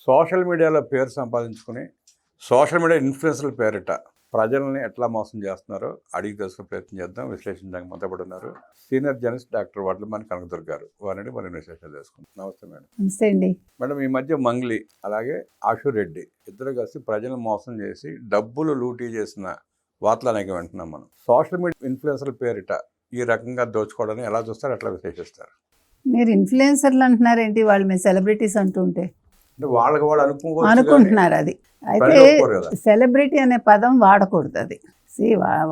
Social మీడియాలో పేరు సంపాదించుకుని సోషల్ మీడియా ఇన్ఫ్లుయెన్సర్ల పేరిట ప్రజల్ని ఎట్లా మోసం చేస్తున్నారో అడిగి తెలుసుకునే ప్రయత్నం చేద్దాం. విశ్లేషించడానికి మొదలుపడి ఉన్నారు సీనియర్ జర్నలిస్ట్ డాక్టర్ వడ్లమని కనకదుర్గ గారు. వారిని మనం విశ్లేషణ చేసుకుంటాం. నమస్తే మేడం. నమస్తే అండి. మేడం, ఈ మధ్య మంగ్లీ అలాగే ఆశు రెడ్డి ఇద్దరు కలిసి ప్రజలను మోసం చేసి డబ్బులు లూటీ చేసిన వార్తలు అనేక వింటున్నాం మనం. సోషల్ మీడియా ఇన్ఫ్లుయెన్సర్ల పేరిట ఈ రకంగా దోచుకోవడాన్ని ఎలా చూస్తారు, ఎట్లా విశ్లేషిస్తారు? మీరు ఇన్ఫ్లుయెన్సర్లు అంటున్నారేంటి? వాళ్ళు మీ సెలబ్రిటీస్ అంటుంటే వాళ్ళకి వాళ్ళు అనుకుంటున్నారు. అది అయితే సెలబ్రిటీ అనే పదం వాడకూడదు. అది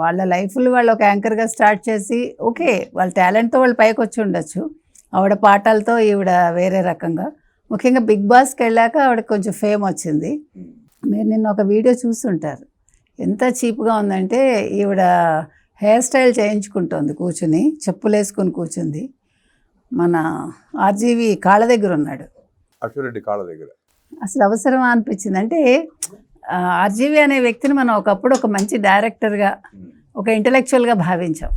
వాళ్ళ లైఫ్లు వాళ్ళు ఒక యాంకర్గా స్టార్ట్ చేసి ఓకే, వాళ్ళ టాలెంట్తో వాళ్ళు పైకి వచ్చి ఉండొచ్చు. ఆవిడ పాటలతో ఈవిడ వేరే రకంగా, ముఖ్యంగా బిగ్ బాస్కి వెళ్ళాక ఆవిడకి కొంచెం ఫేమ్ వచ్చింది. మీరు నిన్న ఒక వీడియో చూస్తుంటారు, ఎంత చీప్గా ఉందంటే ఈవిడ హెయిర్ స్టైల్ చేయించుకుంటోంది కూర్చుని, చెప్పులు వేసుకుని కూర్చుంది. మన ఆర్జీవి కాళ్ళ దగ్గర ఉన్నాడు, అశురెడ్డి కాళ్ళ దగ్గర. అసలు అవసరమా అనిపించింది. అంటే ఆర్జీవి అనే వ్యక్తిని మనం ఒకప్పుడు ఒక మంచి డైరెక్టర్గా, ఒక ఇంటలెక్చువల్గా భావించాం.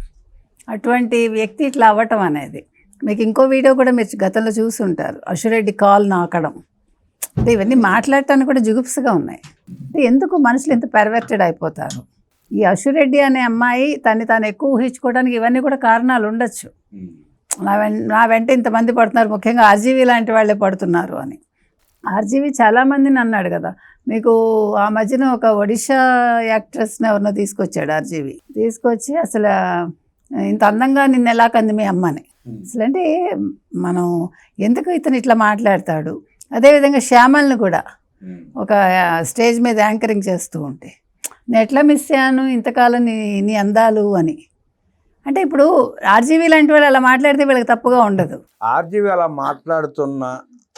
అటువంటి వ్యక్తి ఇట్లా అవ్వటం అనేది, మీకు ఇంకో వీడియో కూడా మీరు గతంలో చూస్తుంటారు, అశురెడ్డి కాల్ నాకడం. అంటే ఇవన్నీ మాట్లాడటానికి కూడా జుగుప్సగా ఉన్నాయి. అంటే ఎందుకు మనుషులు ఇంత పెర్వర్టెడ్ అయిపోతారు? ఈ అశురెడ్డి అనే అమ్మాయి తను తాను ఎక్కువ ఊహించుకోవడానికి ఇవన్నీ కూడా కారణాలు ఉండొచ్చు. నా వెంట ఇంతమంది పడుతున్నారు, ముఖ్యంగా ఆర్జీవి లాంటి వాళ్ళే పడుతున్నారు అని. ఆర్జీవి చాలామందిని అన్నాడు కదా మీకు. ఆ మధ్యన ఒక ఒడిషా యాక్ట్రెస్ని ఎవరినో తీసుకొచ్చాడు ఆర్జీవి. తీసుకొచ్చి అసలు ఇంత అందంగా నిన్న ఎలా కంది మీ అమ్మని. అసలు అంటే మనం ఎందుకు ఇతను ఇట్లా మాట్లాడతాడు? అదేవిధంగా శ్యామల్ని కూడా ఒక స్టేజ్ మీద యాంకరింగ్ చేస్తూ ఉంటే నేను ఎట్లా మిస్ అయ్యాను ఇంతకాలం నీ అందాలు అని. అంటే ఇప్పుడు ఆర్జీవి లాంటి వాళ్ళు అలా మాట్లాడితే వీళ్ళకి తప్పుగా ఉండదు. ఆర్జీవి అలా మాట్లాడుతున్న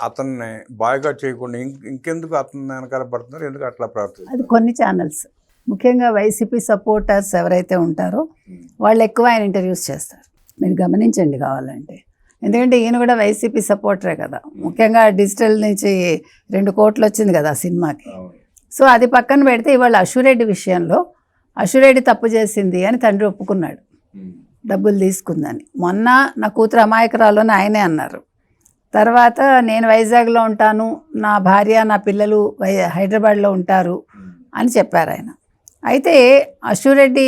అతన్ని బాయ్గా చేయకుండా ఇంకెందుకు అతను వెనకాల పడుతున్నారు? ఎందుకు అట్లా ప్రవర్తిస్తారు? అది కొన్ని ఛానల్స్, ముఖ్యంగా వైసీపీ సపోర్టర్స్ ఎవరైతే ఉంటారో వాళ్ళు ఎక్కువ ఆయన ఇంటర్వ్యూస్ చేస్తారు. మీరు గమనించండి కావాలంటే. ఎందుకంటే ఈయన కూడా వైసీపీ సపోర్టరే కదా. ముఖ్యంగా డిజిటల్ నుంచి 2 కోట్లు వచ్చింది కదా ఆ సినిమాకి. సో అది పక్కన పెడితే ఇవాళ అశురెడ్డి విషయంలో అశురెడ్డి తప్పు చేసింది అని తండ్రి ఒప్పుకున్నాడు, డబ్బులు తీసుకుందని. మొన్న నా కూతురు అమాయకురాలు అని ఆయనే అన్నారు. తర్వాత నేను వైజాగ్లో ఉంటాను, నా భార్య నా పిల్లలు హైదరాబాద్లో ఉంటారు అని చెప్పారు ఆయన. అయితే అశురెడ్డి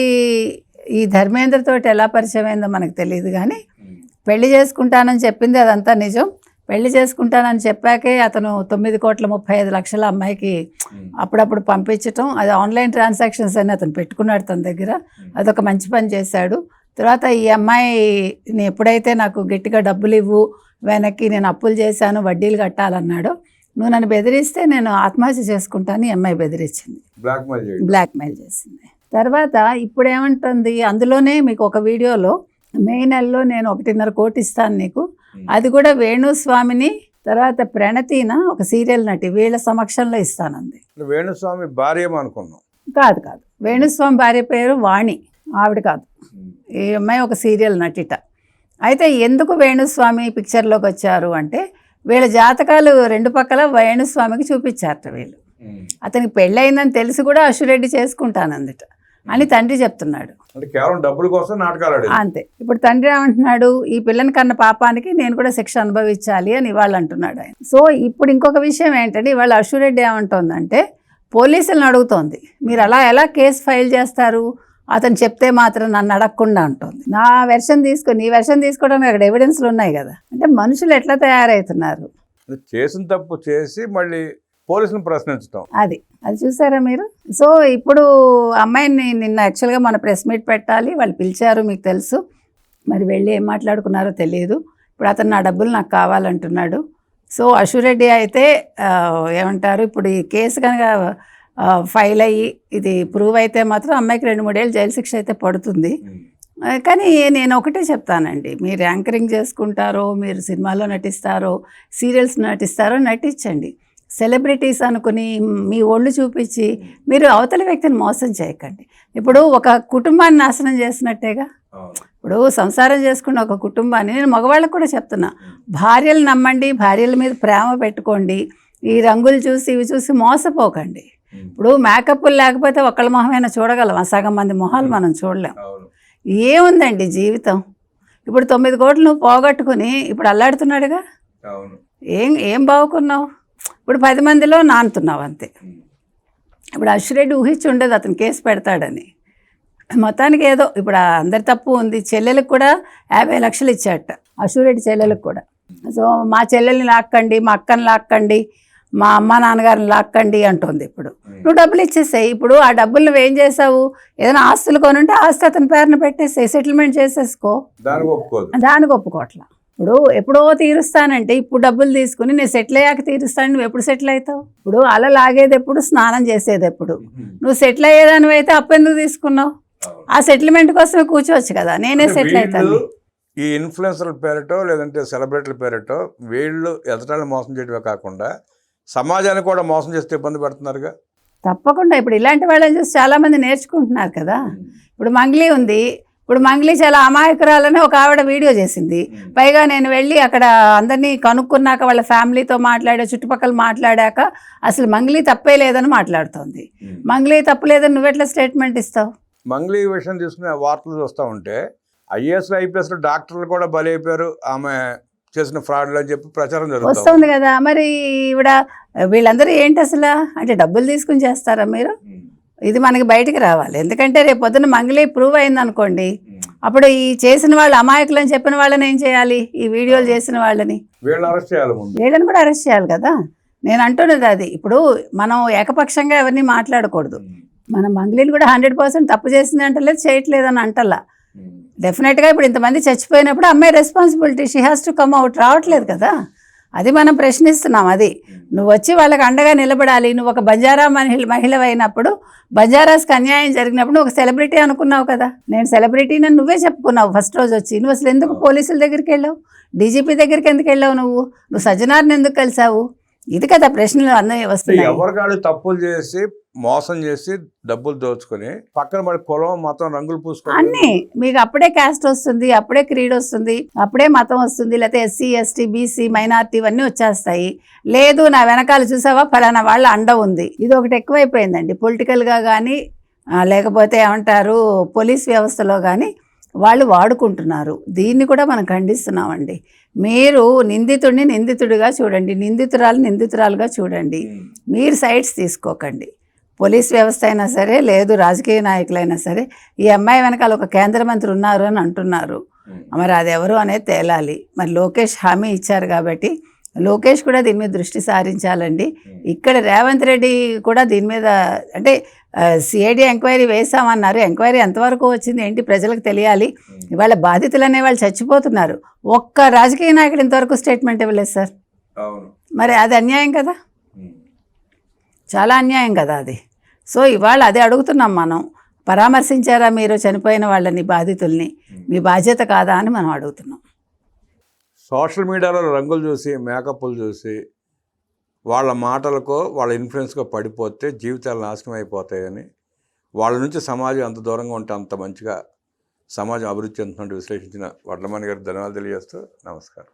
ఈ ధర్మేంద్రతోటి ఎలా పరిచయం అయిందో మనకు తెలియదు, కానీ పెళ్లి చేసుకుంటానని చెప్పింది అదంతా నిజం. పెళ్లి చేసుకుంటానని చెప్పాకే అతను 9,35,00,000 అమ్మాయికి అప్పుడప్పుడు పంపించటం, అది ఆన్లైన్ ట్రాన్సాక్షన్స్ అని అతను పెట్టుకున్నాడు తన దగ్గర. అదొక మంచి పని చేశాడు. తర్వాత ఈ అమ్మాయిని ఎప్పుడైతే నాకు గట్టిగా డబ్బులు ఇవ్వు, వెనక్కి నేను అప్పులు చేశాను, వడ్డీలు కట్టాలన్నాడు, నువ్వు నన్ను బెదిరిస్తే నేను ఆత్మహత్య చేసుకుంటాను ఈ అమ్మాయి బెదిరించింది, బ్లాక్మెయిల్ చేసింది. తర్వాత ఇప్పుడు ఏమంటుంది, అందులోనే మీకు ఒక వీడియోలో మే నెలలో నేను 1.5 కోటి ఇస్తాను నీకు, అది కూడా వేణుస్వామిని తర్వాత ప్రణతిన ఒక సీరియల్ నటి వీళ్ళ సమక్షంలో ఇస్తానంది. వేణుస్వామి భార్య అనుకున్నాం. కాదు, వేణుస్వామి భార్య పేరు వాణి, ఆవిడ కాదు. ఈ అమ్మాయి ఒక సీరియల్ నటిట. అయితే ఎందుకు వేణుస్వామి పిక్చర్లోకి వచ్చారు అంటే వీళ్ళ జాతకాలు 2 పక్కల వేణుస్వామికి చూపించారట వీళ్ళు. అతనికి పెళ్ళయిందని తెలిసి కూడా అశురెడ్డి చేసుకుంటానందిట అని తండ్రి చెప్తున్నాడు. కేవలం డబ్బుల కోసం నాటకాలు అంతే. ఇప్పుడు తండ్రి ఏమంటున్నాడు, ఈ పిల్లని కన్న పాపానికి నేను కూడా శిక్ష అనుభవించాలి అని ఇవాళ అంటున్నాడు ఆయన. సో ఇప్పుడు ఇంకొక విషయం ఏంటంటే ఇవాళ అశురెడ్డి ఏమంటుందంటే పోలీసులను అడుగుతోంది, మీరు ఎలా కేసు ఫైల్ చేస్తారు, అతను చెప్తే మాత్రం నన్ను అడగకుండా ఉంటుంది. నా వెర్షన్ నీ వెర్షన్ తీసుకోవడానికి అక్కడ ఎవిడెన్స్లు ఉన్నాయి కదా. అంటే మనుషులు ఎట్లా తయారవుతున్నారు? చేసిన తప్పు చేసి మళ్ళీ పోలీసులను ప్రశ్నించడం, అది చూసారా మీరు? సో ఇప్పుడు అమ్మాయిని నిన్న యాక్చువల్గా మన ప్రెస్ మీట్ పెట్టాలి, వాళ్ళు పిలిచారు, మీకు తెలుసు. మరి వెళ్ళి ఏం మాట్లాడుకున్నారో తెలియదు. ఇప్పుడు అతను నా డబ్బులు నాకు కావాలంటున్నాడు. సో అశురెడ్డి అయితే ఏమంటారు, ఇప్పుడు ఈ కేసు కనుక ఫైల్ అయ్యి ఇది ప్రూవ్ అయితే మాత్రం అమ్మాయికి 2-3 ఏళ్ళు జైలు శిక్ష అయితే పడుతుంది. కానీ నేను ఒకటే చెప్తానండి, మీరు యాంకరింగ్ చేసుకుంటారో, మీరు సినిమాలో నటిస్తారో, సీరియల్స్ నటిస్తారో నటించండి. సెలబ్రిటీస్ అనుకుని మీ ఒళ్ళు చూపించి మీరు అవతల వ్యక్తిని మోసం చేయకండి. ఇప్పుడు ఒక కుటుంబాన్ని నాశనం చేసినట్టేగా. ఇప్పుడు సంసారం చేసుకున్న ఒక కుటుంబాన్ని, నేను మగవాళ్ళకు కూడా చెప్తున్నా, భార్యలు నమ్మండి, భార్యల మీద ప్రేమ పెట్టుకోండి, ఈ రంగులు చూసి ఇవి చూసి మోసపోకండి. ఇప్పుడు మేకప్లు లేకపోతే ఒకళ్ళ మొహమైనా చూడగలం, సగం మంది మొహాలు మనం చూడలేం. ఏముందండి జీవితం? ఇప్పుడు 9 కోట్లు నువ్వు పోగొట్టుకుని ఇప్పుడు అల్లాడుతున్నాడుగా, ఏం బాగుకున్నావు? ఇప్పుడు 10 మందిలో నానుతున్నావు అంతే. ఇప్పుడు అశ్వరెడ్డి ఊహించి ఉండదు అతను కేసు పెడతాడని. మొత్తానికి ఏదో ఇప్పుడు అందరి తప్పు ఉంది. చెల్లెలకు కూడా 50 లక్షలు ఇచ్చాట అశ్వరెడ్డి చెల్లెలకు కూడా. సో మా చెల్లెల్ని లాక్కండి, మా అక్కని లాక్కండి, మా అమ్మ నాన్నగారిని లాక్కండి అంటుంది. ఇప్పుడు నువ్వు డబ్బులు ఇచ్చేసాయి. ఇప్పుడు ఆ డబ్బులు నువ్వేం చేసావు? ఏదైనా ఆస్తులు కొనుంటే ఆస్తి అతని పేరున పెట్టేసాయి, సెటిల్మెంట్ చేసేసుకో. దానికి ఒప్పుకోవట్లా. ఇప్పుడు ఎప్పుడో తీరుస్తానంటే ఇప్పుడు డబ్బులు తీసుకుని నేను సెటిల్ అయ్యాక తీరుస్తాను. నువ్వు ఎప్పుడు సెటిల్ అవుతావు? ఇప్పుడు అలా లాగేది ఎప్పుడు, స్నానం చేసేది ఎప్పుడు? నువ్వు సెటిల్ అయ్యేదానివి అయితే అప్పు ఎందుకు తీసుకున్నావు? ఆ సెటిల్మెంట్ కోసమే కూర్చోవచ్చు కదా. నేనే సెటిల్ అవుతాను. ఈ ఇన్ఫ్లుయెన్సర్ల పేరుటో లేదంటే సెలబ్రిటీల పేరుటో వీళ్ళు ఎదటాన్ని మోసం చేయడమే కాకుండా సమాజాన్ని కూడా మోసం చేస్తే ఇబ్బంది పడుతున్నారుగా. తప్పకుండా ఇప్పుడు ఇలాంటి వాళ్ళని చూసి చాలామంది నేర్చుకుంటున్నారు కదా. ఇప్పుడు మంగ్లీ ఉంది. ఇప్పుడు మంగ్లీ చాలా అమాయకురాలని ఒక ఆవిడ వీడియో చేసింది. పైగా నేను వెళ్ళి అక్కడ అందరినీ కనుక్కున్నాక వాళ్ళ ఫ్యామిలీతో చుట్టుపక్కల మాట్లాడాక అసలు మంగ్లీ తప్పే లేదని మాట్లాడుతోంది. మంగ్లీ తప్పు లేదని నువ్వెట్లా స్టేట్మెంట్ ఇస్తావు? మంగ్లీ విషయం తీసుకునే వార్తలు చూస్తూ ఉంటే ఐఏఎస్లు ఐపీఎస్లు డాక్టర్లు కూడా బలైపోయారు ఆమె చేసిన ఫ్రాడ్లు అని చెప్పి ప్రచారం వస్తుంది కదా. మరి ఇవిడ వీళ్ళందరూ ఏంటి అసలు? అంటే డబ్బులు తీసుకుని చేస్తారా మీరు? ఇది మనకి బయటికి రావాలి. ఎందుకంటే రేపు పొద్దున్న మంగ్లీ ప్రూవ్ అయింది అనుకోండి, అప్పుడు ఈ చేసిన వాళ్ళు అమాయకులు అని చెప్పిన వాళ్ళని ఏం చేయాలి? ఈ వీడియోలు చేసిన వాళ్ళని వీళ్ళని కూడా అరెస్ట్ చేయాలి కదా. నేను అంటున్నది అది. ఇప్పుడు మనం ఏకపక్షంగా ఎవరిని మాట్లాడకూడదు. మనం మంగ్లీని కూడా 100% తప్పు చేసింది అంటలేదు, చేయట్లేదని అంటల్లా. డెఫినెట్గా ఇప్పుడు ఇంతమంది చచ్చిపోయినప్పుడు అమ్మాయి responsibility, she has to come out. రావట్లేదు కదా, అది మనం ప్రశ్నిస్తున్నాం. అది నువ్వు వచ్చి వాళ్ళకి అండగా నిలబడాలి. నువ్వు ఒక బంజారా మహిళ అయినప్పుడు, బంజారాస్కి అన్యాయం జరిగినప్పుడు నువ్వు ఒక సెలబ్రిటీ అనుకున్నావు కదా. నేను సెలబ్రిటీని నువ్వే చెప్పుకున్నావు ఫస్ట్ రోజు వచ్చి. నువ్వు అసలు ఎందుకు పోలీసుల దగ్గరికి వెళ్ళావు? డీజీపీ దగ్గరికి ఎందుకు వెళ్ళావు? నువ్వు సజ్జనార్ని ఎందుకు కలిసావు? ఇది కదా ప్రశ్నలు అన్నీ వస్తాయి. ఎవరికాళ్ళు తప్పులు చేసి మోసం చేసి డబ్బులు దోచుకొని పక్కన పడి కులం మతం రంగులు పూసుకొని అన్నీ మీకు అప్పుడే క్యాస్ట్ వస్తుంది, అప్పుడే క్రీడ్ వస్తుంది, అప్పుడే మతం వస్తుంది, లేకపోతే ఎస్సీ ఎస్టీ బీసీ మైనారిటీ ఇవన్నీ వచ్చేస్తాయి. లేదు నా వెనకాల చూసావా ఫలానా వాళ్ళ అండ ఉంది. ఇది ఒకటి ఎక్కువైపోయిందండి పొలిటికల్గా కానీ, లేకపోతే ఏమంటారు పోలీస్ వ్యవస్థలో కానీ వాళ్ళు వాడుకుంటున్నారు. దీన్ని కూడా మనం ఖండిస్తున్నామండి. మీరు నిందితుడిని నిందితుడిగా చూడండి, నిందితురాలుగా చూడండి. మీరు సైడ్స్ తీసుకోకండి. పోలీస్ వ్యవస్థ అయినా సరే, లేదు రాజకీయ నాయకులైనా సరే, ఈ అమ్మాయి వెనకాల ఒక కేంద్ర మంత్రి ఉన్నారు అని అంటున్నారు. మరి అది ఎవరు అనేది తేలాలి. మరి లోకేష్ హామీ ఇచ్చారు కాబట్టి లోకేష్ కూడా దీని మీద దృష్టి సారించాలండి. ఇక్కడ రేవంత్ రెడ్డి కూడా దీని మీద అంటే సిఐడి ఎంక్వైరీ వేసామన్నారు. ఎంక్వైరీ ఎంతవరకు వచ్చింది ఏంటి ప్రజలకు తెలియాలి. ఇవాళ బాధితులు అనే వాళ్ళు చచ్చిపోతున్నారు. ఒక్క రాజకీయ నాయకుడు ఇంతవరకు స్టేట్మెంట్ ఇవ్వలేదు సార్. మరి అది అన్యాయం కదా, చాలా అన్యాయం కదా అది. సో ఇవాళ అదే అడుగుతున్నాం మనం. పరామర్శించారా మీరు చనిపోయిన వాళ్ళని, బాధితుల్ని? మీ బాధ్యత కాదా అని మనం అడుగుతున్నాం. సోషల్ మీడియాలో రంగులు చూసి, మేకప్లు చూసి వాళ్ళ మాటలకో వాళ్ళ ఇన్ఫ్లుయెన్స్కో పడిపోతే జీవితాలు నాశనం అయిపోతాయని, వాళ్ళ నుంచి సమాజం ఎంత దూరంగా ఉంటే అంత మంచిగా సమాజం అభివృద్ధి చెందుతున్నట్టు విశ్లేషించిన వడ్లమణి గారికి ధన్యవాదాలు తెలియజేస్తూ నమస్కారం.